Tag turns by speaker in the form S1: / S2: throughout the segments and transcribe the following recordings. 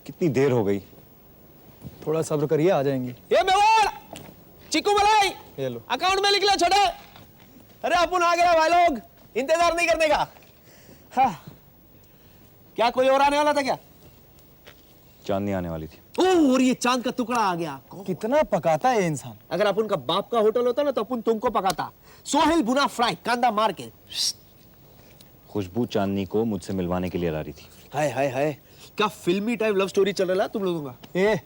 S1: कितनी देर हो गई।
S2: थोड़ा सब्र करिए, आ जाएंगी।
S3: ये मेवाड़ चिकू मलाई
S2: ये लो।
S3: अकाउंट में लिख लो छोटे। अरे अपन आ गया भाई लोग, इंतजार नहीं करने का। हाँ। क्या कोई और आने वाला था क्या?
S1: चांदनी आने वाली थी।
S3: ओह, और ये चांद का टुकड़ा आ गया।
S2: कितना पकाता है ये इंसान।
S3: अगर अपन का बाप का होटल होता ना तो अपन तुमको पकाता। सोहेल बुना फ्राई कांदा मार के।
S1: खुशबू चांदनी को मुझसे मिलवाने के लिए ला रही थी।
S3: हाय हाय हाय, क्या फिल्मी टाइप लव स्टोरी चल रहा है तुम लोगों का।
S2: ए,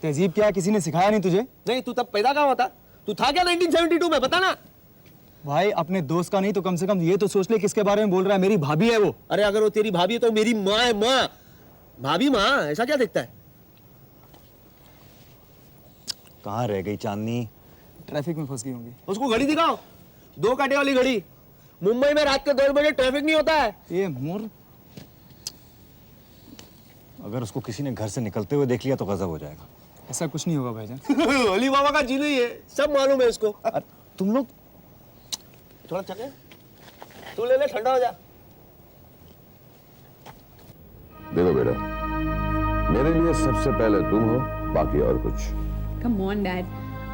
S2: तहजीब क्या किसी ने सिखाया नहीं तुझे?
S3: नहीं, तू तब पैदा कहाँ हुआ था? तू था क्या 1972 में? बता ना
S2: भाई, अपने दोस्त का नहीं तो कम से कम ये तो सोच ले किसके बारे में बोल रहा है। मेरी भाभी है वो।
S3: अरे अगर वो तेरी भाभी है तो मेरी माँ है। माँ भाभी माँ ऐसा क्या दिखता है?
S1: कहाँ रह गई चांदनी?
S2: ट्रैफिक में फंस गई होंगी।
S3: उसको घड़ी दिखाओ, 2 कांटे वाली घड़ी। मुंबई में रात के 2 बजे ट्रैफिक नहीं होता है।
S2: ये मोर,
S1: अगर उसको किसी ने घर से निकलते हुए देख लिया तो गजब हो जाएगा।
S2: ऐसा कुछ नहीं होगा भाईजान।
S3: अली बाबा का जीना ही है, सब मालूम है इसको।
S1: तुम लोग
S3: थोड़ा चले, तू ले ले, ठंडा हो जा।
S4: देखो बेटा, मेरे लिए सबसे पहले तुम हो, बाकी और कुछ।
S5: कम ऑन डैड,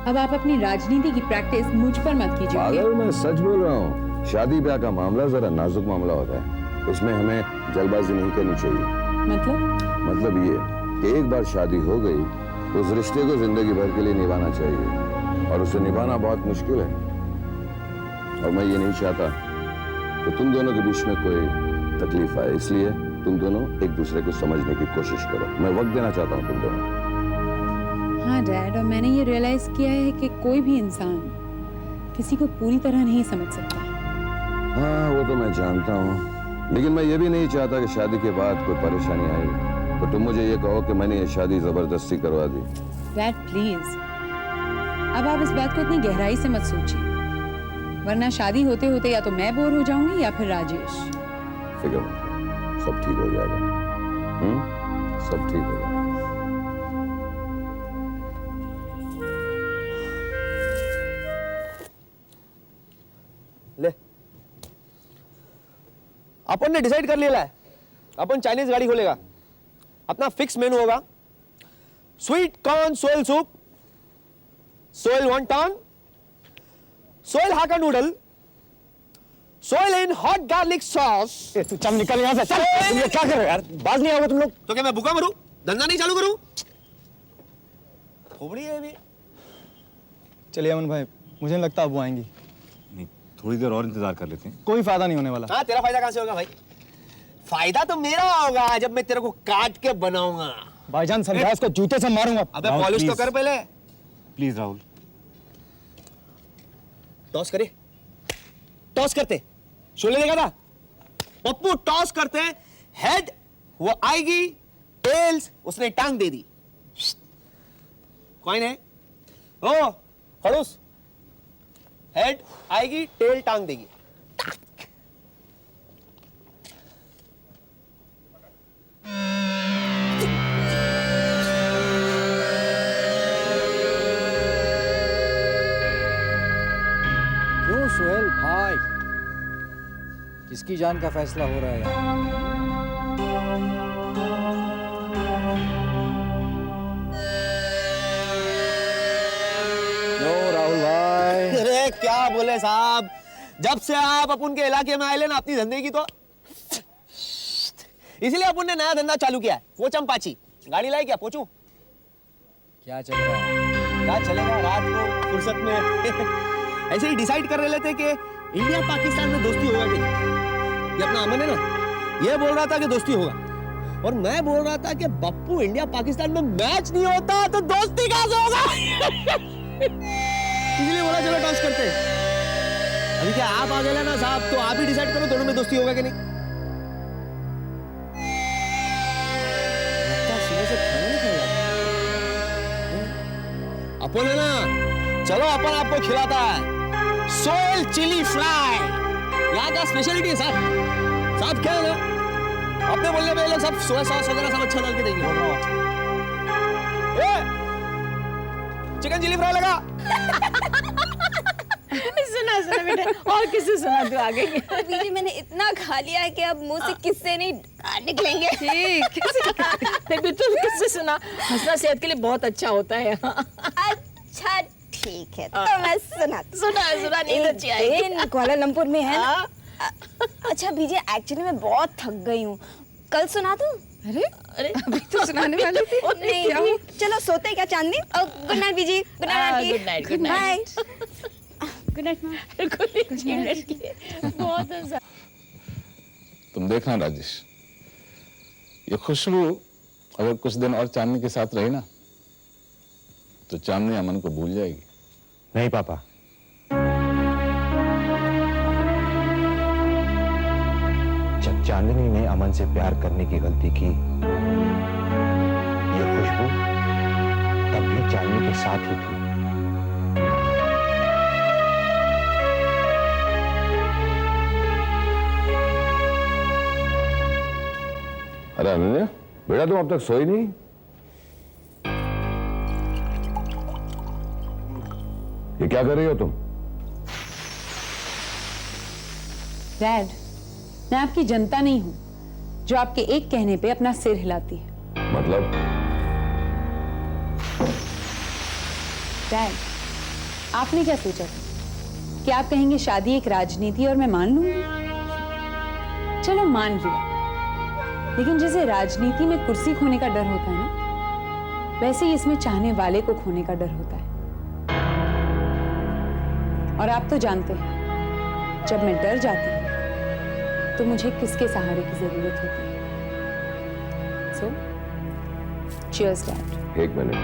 S5: अब आप अपनी राजनीति की प्रैक्टिस मुझ पर मत कीजिए।
S4: पागल, मैं सच बोल रहा हूँ। शादी ब्याह का मामला जरा नाजुक मामला होता है, इसमें हमें जल्दबाजी नहीं करनी चाहिए। मतलब ये कि एक बार शादी हो गई तो उस रिश्ते को जिंदगी भर के लिए निभाना चाहिए, और उसे निभाना बहुत मुश्किल है। और मैं ये नहीं चाहता कि तुम दोनों के बीच में कोई तकलीफ आए, इसलिए तुम दोनों एक दूसरे को समझने की कोशिश करो। मैं वक्त देना चाहता हूँ तुम दोनों।
S5: हाँ डैड, और मैंने ये रियलाइज किया है कि कोई भी इंसान किसी को पूरी तरह नहीं समझ सकता।
S4: हाँ, वो तो मैं जानता हूँ, लेकिन मैं ये भी नहीं चाहता कि शादी के बाद कोई परेशानी आए तो तुम मुझे ये कहो कि मैंने ये शादी जबरदस्ती करवा दी।
S5: डैड प्लीज, अब आप इस बात को इतनी गहराई से मत सोचिए, वरना शादी होते होते या तो मैं बोर हो जाऊंगी या फिर राजेश।
S4: फिक्र मत करो, सब ठीक हो जाएगा। सब ठीक हो जाएगा।
S3: ले, अपन ने डिसाइड कर लिया है, अपन चाइनीज गाड़ी खोलेगा। अपना फिक्स मेनू होगा, स्वीट कॉर्न सोयल सूप, सोयल वॉन्टॉन, सोयल हाका नूडल, सोयल इन हॉट गार्लिक सॉस।
S2: तू चल निकल यहाँ से, चल। तुम ये क्या कर रहे हो यार? बाज नहीं आओगे तुम लोग?
S3: तो क्या मैं भूखा मरूं? धंधा नहीं चालू करूं? खोपड़ी है भी।
S2: चलिए अमन भाई, मुझे नहीं लगता अब वो आएंगी।
S1: नहीं, थोड़ी देर और इंतजार कर लेते हैं।
S2: कोई फायदा नहीं होने वाला।
S3: हाँ, तेरा फायदा कहां से होगा भाई? फायदा तो मेरा होगा जब मैं तेरे को काट के बनाऊंगा।
S2: भाईजान, समझा, इसको जूते से मारूंगा।
S3: अबे
S1: राहुल,
S3: पॉलिश तो
S1: please।
S3: कर पहले।
S1: प्लीज राहुल।
S3: टॉस करे, टॉस करते शोले देखा था? पप्पू टॉस करते, हेड वो आएगी, टेल्स उसने टांग दे दी। कौन है? ओ खड़ूस, हेड आएगी, टेल टांग देगी।
S6: क्यों सुहेल भाई, किसकी जान का फैसला हो रहा है यार? लो राहुल भाई।
S3: अरे क्या बोले साहब, जब से आप अपन के इलाके में आए ना अपनी धंधे की, तो इसलिए अपन ने नया धंधा चालू किया है, वो चंपाची। गाड़ी लाई क्या पोचू?
S6: क्या चल रहा है?
S3: क्या चलेगा रात को फुर्सत में। ऐसे ही डिसाइड कर रहे थे कि इंडिया पाकिस्तान में दोस्ती होगा कि नहीं। ये अपना अमन है ना, ये बोल रहा था कि दोस्ती होगा, और मैं बोल रहा था कि बप्पू इंडिया पाकिस्तान में मैच नहीं होता तो दोस्ती कहां से होगा। इसलिए बोला चलो टॉस करते हैं। अभी क्या आप आ गए ना साहब, तो आप ही डिसाइड करो दोनों में दोस्ती होगा कि नहीं। सुबह से खाना नहीं खाया अपन है ना, चलो अपन आपको खिलाता है सोयल चिली फ्राई, यहाँ का स्पेशलिटी है साहब। साहब क्या है ना, अपने बोलने में लोग सब सोया सॉस वगैरह सब अच्छा डाल के देंगे। चिकन चिली फ्राई लगा।
S7: सुना सुना बेटा, और किससे सुना तू आगे?
S8: दीदी मैंने इतना खा लिया है कि अब मुंह से किससे नहीं
S7: निकलेंगे।
S8: ठीक बेबी तुम किससे सुना, हंसना सेहत के लिए बहुत अच्छा होता है।
S7: अच्छा ठीक है, तो मैं सुना
S8: सुना नींद अच्छी आएगी।
S7: कुआलालंपुर में है ना। अच्छा बीजे, एक्चुअली मैं बहुत थक गई हूँ, कल सुना दूँ?
S5: अरे अभी तो सुनाने वाली थी।
S7: नहीं, चलो सोते क्या चांदनी। गुड नाइट बीजी। Good night aunty.
S8: Good night.
S7: Good night. Good night माँ।
S8: बहुत अच्छा।
S9: तुम देखना राजेश, ये खुशबू अगर कुछ दिन और चांदनी के साथ रही ना, तो चांदनी अमन को भूल जाएगी।
S1: नहीं पापा, जब चांदनी ने अमन से प्यार करने की गलती की, ये खुशबू तब भी चांदनी के साथ ही थी।
S4: अरे अनन्या, बेटा तुम अब तक सोई नहीं? ये क्या कर रही हो तुम?
S5: डैड, मैं आपकी जनता नहीं हूं जो आपके एक कहने पे अपना सिर हिलाती है।
S4: मतलब?
S5: डैड, आपने क्या सोचा था कि आप कहेंगे शादी एक राजनीति और मैं मान लूंगी? चलो मान लिया, लेकिन जैसे राजनीति में कुर्सी खोने का डर होता है ना, वैसे ही इसमें चाहने वाले को खोने का डर होता है। और आप तो जानते हैं, जब मैं डर जाती हूँ तो मुझे किसके सहारे की जरूरत होती है। सो चीयर्स डैड।
S4: एक मिनट,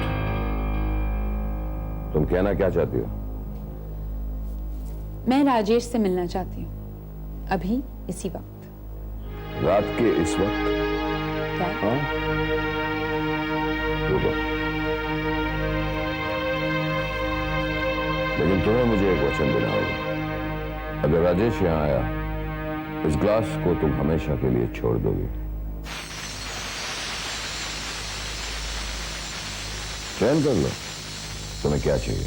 S4: तुम कहना क्या चाहती हो?
S5: मैं राजेश से मिलना चाहती हूँ, अभी इसी वक्त।
S4: रात के इस वक्त?
S5: डैड,
S4: हाँ? रुको। लेकिन तुम्हें मुझे एक वचन देना होगा। अगर राजेश यहां आया, इस ग्लास को तुम हमेशा के लिए छोड़ दोगी। चयन कर लो, तुम्हें क्या चाहिए?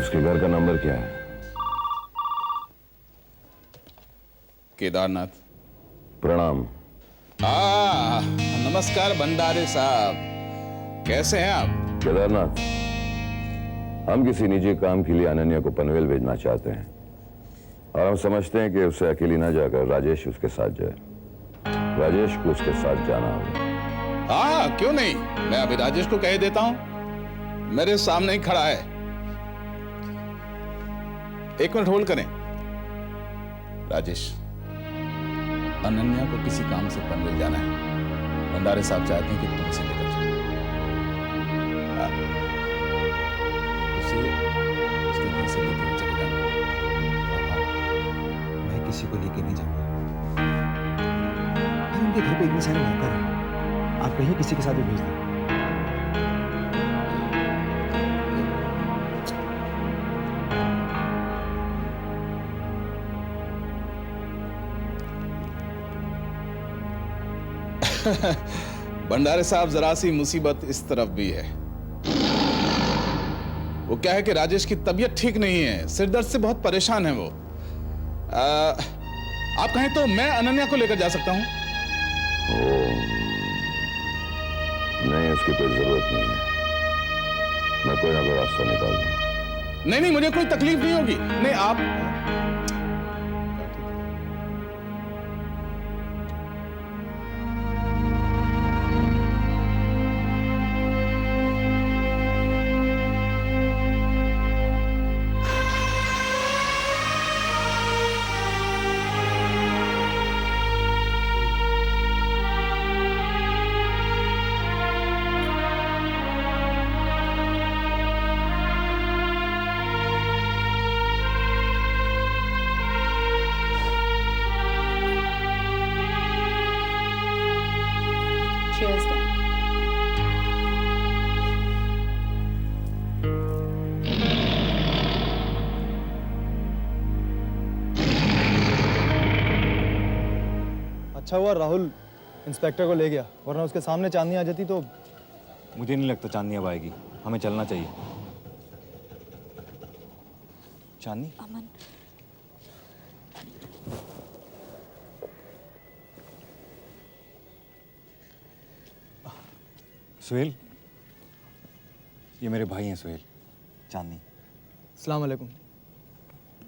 S4: उसके घर का नंबर क्या है?
S9: केदारनाथ।
S4: प्रणाम।
S9: नमस्कार भंडारे साहब, कैसे हैं आप?
S4: केदारनाथ, हम किसी निजी काम के लिए अनन्या को पनवेल भेजना चाहते हैं, और हम समझते हैं कि उसे अकेली ना जाकर राजेश उसके साथ जाए। राजेश को उसके साथ जाना होगा।
S9: हाँ, क्यों नहीं, मैं अभी राजेश को कह देता हूं, मेरे सामने ही खड़ा है। एक मिनट होल्ड करें। राजेश, अनन्या को किसी काम से पनवेल जाना है। भंडारे साहब चाहते हैं कि तुम उसे लेकर जाओ। उसे उसके घर से लेकर चले जाना।
S2: मैं किसी को लेके नहीं जाऊंगा। अरे उनके घर पे इतने सारे नौकर हैं, आप कहीं किसी के साथ भी भेज दें।
S9: भंडारे साहब, जरा सी मुसीबत इस तरफ भी है। वो क्या है कि राजेश की तबीयत ठीक नहीं है, सिरदर्द से बहुत परेशान है वो। आप कहें तो मैं अनन्या को लेकर जा सकता हूं।
S4: नहीं, उसकी कोई जरूरत नहीं है। मैं कोई ना कोई रास्ता निकाल दूं।
S9: नहीं, मुझे कोई तकलीफ नहीं होगी। नहीं, आप
S5: चीयर्स डैड।
S2: अच्छा हुआ राहुल इंस्पेक्टर को ले गया, वरना उसके सामने चांदनी आ जाती तो।
S1: मुझे नहीं लगता चांदनी अब आएगी, हमें चलना चाहिए। चांदनी,
S7: अमन,
S1: सुहेल, ये मेरे भाई हैं सुहेल, चांदनी।
S2: अस्सलाम वालेकुम।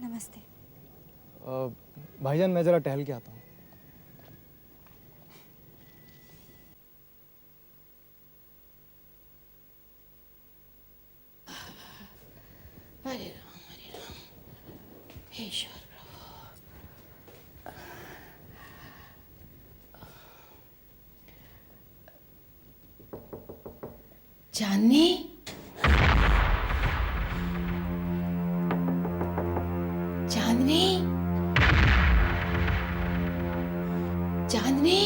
S7: नमस्ते।
S2: भाईजान मैं ज़रा टहल के आता हूँ।
S8: हरे राम हे ईश्वर प्रभु। चांदनी, चांदनी, चांदनी,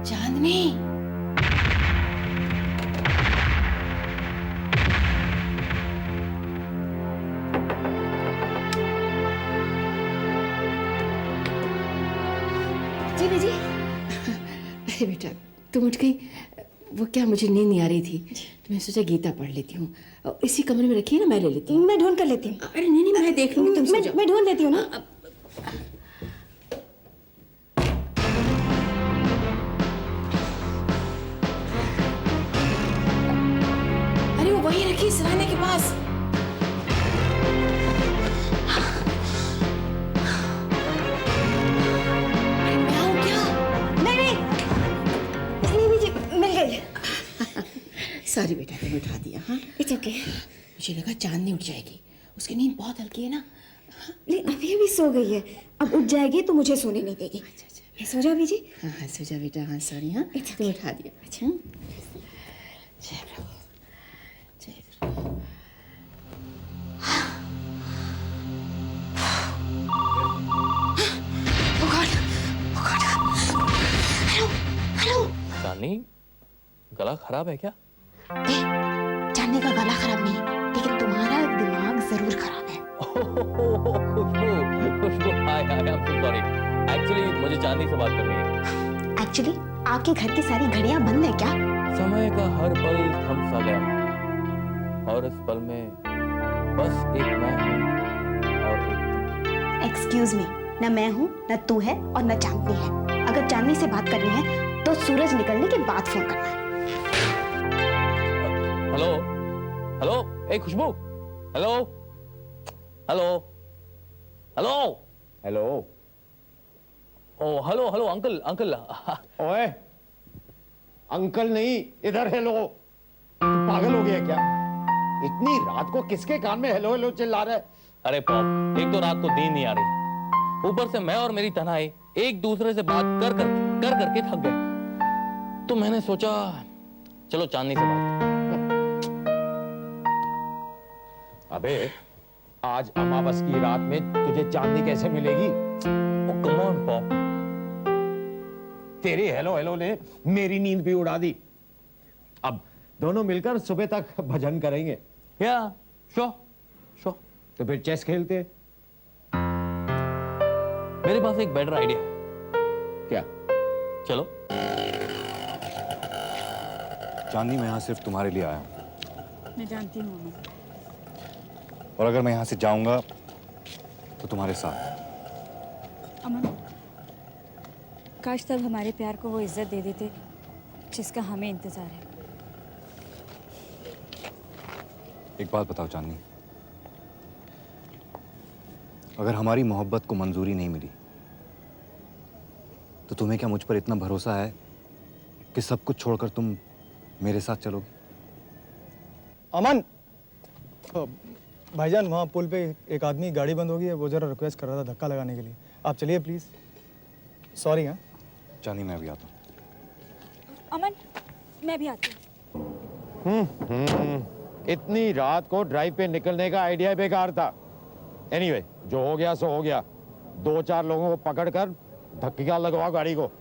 S8: चांदनी।
S7: जी बीजी।
S8: अरे बेटा, तुम उठ गई? वो क्या, मुझे नींद नहीं आ रही थी तो मैं सोचा गीता पढ़ लेती हूँ। इसी कमरे में रखी है ना, मैं ले लेती हूँ।
S7: मैं ढूंढ कर लेती हूँ।
S8: अरे नहीं नहीं, मैं देख लूँगी, तुम सो जाओ।
S7: मैं ढूंढ लेती हूँ ना।
S8: अरे वो वहीं रखी, सिराने के पास। अरे मैं आऊँ क्या?
S7: नहीं बीजी, मिल गई।
S8: सॉरी बेटा, तुम उठा दिया। हाँ,
S7: इट्स ओके।
S8: मुझे लगा चांदनी उठ जाएगी, उसकी नींद बहुत हल्की है ना।
S7: लेकिन अभी अभी सो गई है, अब उठ जाएगी तो मुझे सोने नहीं देगी।
S8: अच्छा।
S7: सो जा बीजी।
S8: हाँ हाँ, सो जा बेटा। हाँ सॉरी। हाँ, तुम उठा दिया। अच्छा, जय प्रभु, जय प्रभु।
S10: चांदनी, गला खराब है क्या?
S7: चांदनी का गला खराब नहीं, लेकिन तुम्हारा दिमाग जरूर खराब है।
S10: Khushboo, hi hi, I am so sorry. Actually मुझे चांदनी से बात करनी है।
S7: एक्चुअली आपके घर की सारी घड़ियां बंद है क्या?
S10: समय का हर पल थम सा गया और इस पल में बस एक मैं हूँ और एक तुम।
S7: एक्सक्यूज मी, न मैं हूँ, न तू है और न चांदनी है। अगर चांदनी से बात करनी है तो सूरज निकलने के बाद फोन करना है।
S10: हेलो हेलो, ए खुशबू, हेलो हेलो हेलो
S3: हेलो।
S10: ओ हेलो हेलो अंकल अंकल।
S3: ओए, अंकल नहीं, इधर हेलो। तू पागल हो गया क्या? इतनी रात को किसके कान में हेलो हेलो चिल्ला रहा है?
S10: अरे पॉप, एक तो रात को नींद नहीं आ रही, ऊपर से मैं और मेरी तन्हाई एक दूसरे से बात कर करके थक गए, तो मैंने सोचा चलो चांदनी से बात।
S3: अबे, आज अमावस की रात में तुझे चांदनी कैसे मिलेगी?
S10: कम ऑन पॉप,
S3: तेरी हेलो हेलो ने मेरी नींद भी उड़ा दी। अब दोनों मिलकर सुबह तक भजन करेंगे।
S10: या श्योर श्योर।
S3: तो फिर चेस खेलते हैं।
S10: मेरे पास एक बेटर आइडिया है।
S3: क्या?
S10: चलो।
S1: चांदनी, मैं यहाँ सिर्फ तुम्हारे लिए आया हूँ।
S5: मैं जानती हूँ।
S1: और अगर मैं यहाँ से जाऊंगा तो तुम्हारे साथ।
S5: अमन, काश तब हमारे प्यार को वो इज्जत दे देते जिसका हमें इंतजार है।
S1: एक बात बताओ चांदनी, अगर हमारी मोहब्बत को मंजूरी नहीं मिली तो तुम्हें क्या मुझ पर इतना भरोसा है कि सब कुछ छोड़कर तुम मेरे साथ चलोगे?
S2: अमन, भाईजान वहाँ पुल पे एक आदमी, गाड़ी बंद हो गई है, वो जरा रिक्वेस्ट कर रहा था धक्का लगाने के लिए। आप चलिए प्लीज़। सॉरी। हाँ
S1: चांदनी, मैं भी आता हूँ।
S5: अमन, मैं भी आती हूँ।
S3: इतनी रात को ड्राइव पे निकलने का आइडिया बेकार था। एनीवे, जो हो गया सो हो गया। 2-4 लोगों को पकड़कर धक्का लगवाओ गाड़ी को।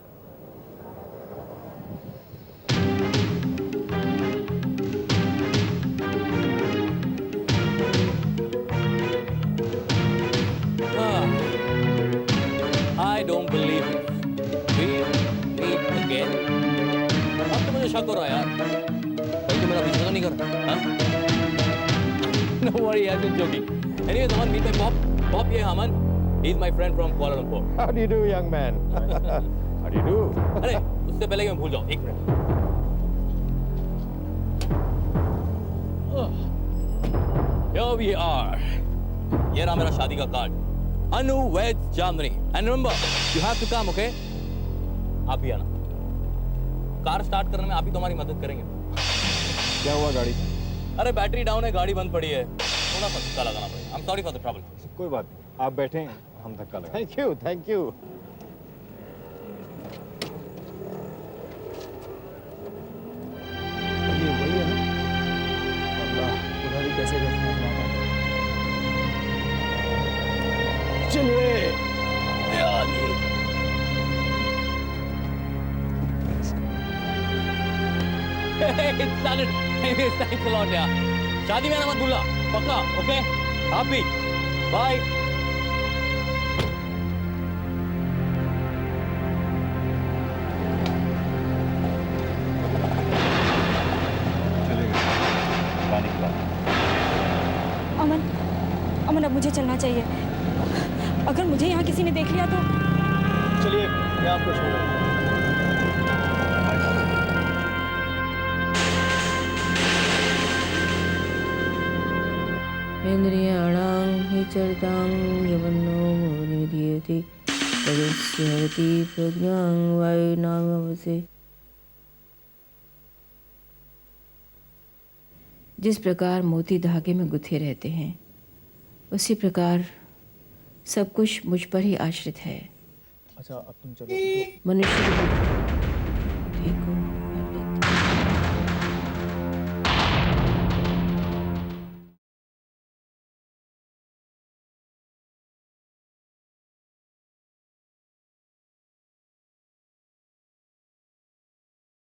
S10: I don't शक हो रहा है यार, भाई तो मेरा पीछा तो नहीं कर रहा, हाँ? No worry, I'm just joking. Anyways, Aman, meet my Pop. Pop ये Aman. He's my friend from Kuala Lumpur.
S3: How do you do, young man? How do you do?
S10: अरे उससे पहले कि मैं भूल जाऊँ, एक मिनट. Here we are. ये रहा मेरा शादी का card. Anu weds Jamni. And remember, you have to come, okay? आप भी आना. कार स्टार्ट करने में आप ही तो हमारी मदद करेंगे.
S3: क्या हुआ गाड़ी?
S10: अरे बैटरी डाउन है, गाड़ी बंद पड़ी है, थोड़ा सा धक्का लगाना पड़ेगा. I'm sorry for the trouble.
S1: कोई बात नहीं, आप बैठे, हम धक्का लगाएं.
S3: Thank you, thank you.
S2: ये वही है ना? अल्लाह, खुदा भी कैसे कैसे बनाता है.
S3: चलिए.
S10: It's done it. Anyways, thanks a lot यार. शादी में आना मत भूलना, पक्का, okay? आप भी. Bye.
S1: पानी की बात.
S7: अमन, अमन अब मुझे चलना चाहिए. अगर मुझे यहाँ किसी ने देख लिया तो
S2: चलिए, मैं आपको छोड़ रहा हूँ.
S8: इंद्रियाणां हि चरितां यवनो निधीयते तदस्यति प्रज्ञां वायुनामवसे. जिस प्रकार मोती धागे में गुथे रहते हैं, उसी प्रकार सब कुछ मुझ पर ही आश्रित है.
S2: अच्छा, अब तुम चलो.
S8: मनुष्य की